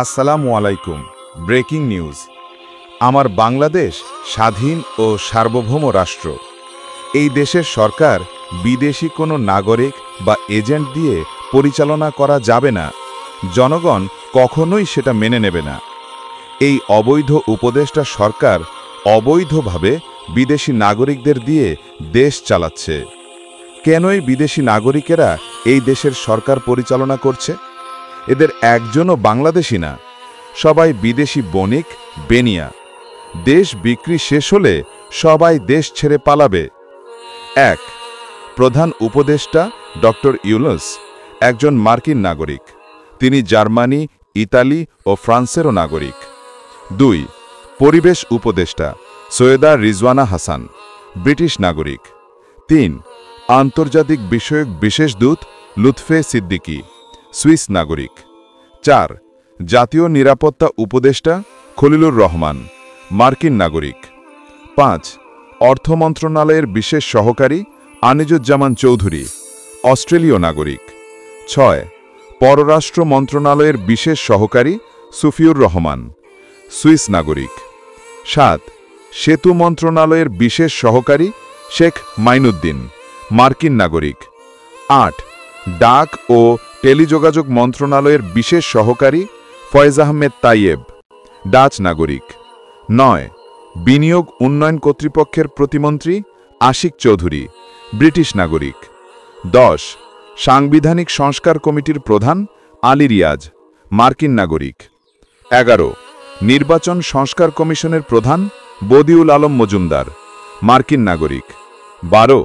আসসালামু আলাইকুম। Breaking news. আমার বাংলাদেশ স্বাধীন ও সার্বভৌম রাষ্ট্র। এই দেশের সরকার বিদেশি কোনো নাগরিক বা এজেন্ট দিয়ে পরিচালনা করা যাবে না। জনগণ কখনোই সেটা মেনে নেবে না। এই অবৈধ উপদেষ্টা সরকার অবৈধভাবে বিদেশি নাগরিকদের দিয়ে দেশ চালাচ্ছে। কেনই বিদেশি নাগরিকেরা এই দেশের সরকার পরিচালনা করছে? এদের একজনও বাংলাদেশি না, সবাই বিদেশি বণিক, বেনিয়া। দেশ বিক্রি শেষ হলে সবাই দেশ ছেড়ে পালাবে। ১. প্রধান উপদেষ্টা ডক্টর ইউনুস একজন মার্কিন নাগরিক। তিনি জার্মানি, ইতালি ও ফ্রান্সেরও নাগরিক। ২. পরিবেশ উপদেষ্টা সৈয়দা রিজওয়ানা হাসান, ব্রিটিশ নাগরিক। ৩. আন্তর্জাতিক বিষয়ক বিশেষ দূত লুৎফে সিদ্দিকী, সুইস নাগরিক। ৪. জাতীয় নিরাপত্তা উপদেষ্টা খলিলুর রহমান, মার্কিন নাগরিক। ৫. অর্থ মন্ত্রণালয়ের বিশেষ সহকারী আনিজুজ্জামান চৌধুরী, অস্ট্রেলীয় নাগরিক। ৬. পররাষ্ট্র মন্ত্রণালয়ের বিশেষ সহকারী সুফিউর রহমান, সুইস নাগরিক। ৭. সেতু মন্ত্রণালয়ের বিশেষ সহকারী শেখ মাইনুদ্দিন, মার্কিন নাগরিক। ৮. ডাক ও টেলিযোগাযোগ মন্ত্রণালয়ের বিশেষ সহকারী ফয়েজ আহমেদ তাইয়েব, ডাচ নাগরিক। ৯. বিনিয়োগ উন্নয়ন কর্তৃপক্ষের প্রতিমন্ত্রী আশিক চৌধুরী, ব্রিটিশ নাগরিক। ১০. সাংবিধানিক সংস্কার কমিটির প্রধান আলী রিয়াজ, মার্কিন নাগরিক। ১১. নির্বাচন সংস্কার কমিশনের প্রধান বদিউল আলম মজুমদার, মার্কিন নাগরিক। ১২.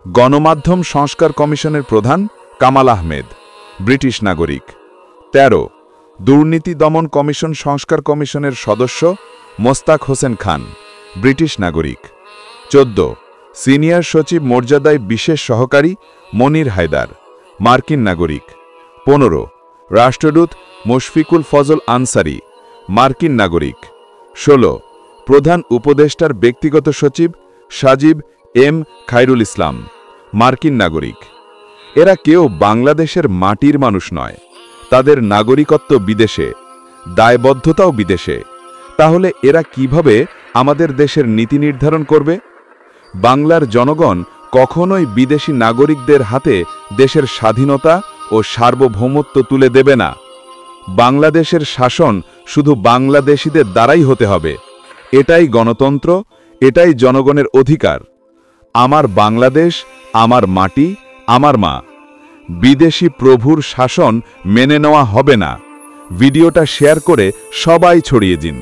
গণমাধ্যম সংস্কার কমিশনের প্রধান কামাল আহমেদ, ব্রিটিশ নাগরিক। ১৩. দুর্নীতি দমন কমিশন সংস্কার কমিশনের সদস্য মোস্তাক হোসেন খান, ব্রিটিশ নাগরিক। ১৪. সিনিয়র সচিব মর্যাদায় বিশেষ সহকারী মনির হায়দার, মার্কিন নাগরিক। ১৫. রাষ্ট্রদূত মুশফিকুল ফজল আনসারি, মার্কিন নাগরিক। ১৬. প্রধান উপদেষ্টার ব্যক্তিগত সচিব সাজিব এম খায়রুল ইসলাম, মার্কিন নাগরিক। এরা কেউ বাংলাদেশের মাটির মানুষ নয়। তাদের নাগরিকত্ব বিদেশে, দায়বদ্ধতাও বিদেশে। তাহলে এরা কিভাবে আমাদের দেশের নীতি নির্ধারণ করবে? বাংলার জনগণ কখনোই বিদেশি নাগরিকদের হাতে দেশের স্বাধীনতা ও সার্বভৌমত্ব তুলে দেবে না। বাংলাদেশের শাসন শুধু বাংলাদেশিদের দ্বারাই হতে হবে। এটাই গণতন্ত্র, এটাই জনগণের অধিকার। আমার বাংলাদেশ, আমার মাটি, আমার মা। বিদেশি প্রভুর শাসন মেনে নেওয়া হবে না। ভিডিওটা শেয়ার করে সবাই ছড়িয়ে দিন।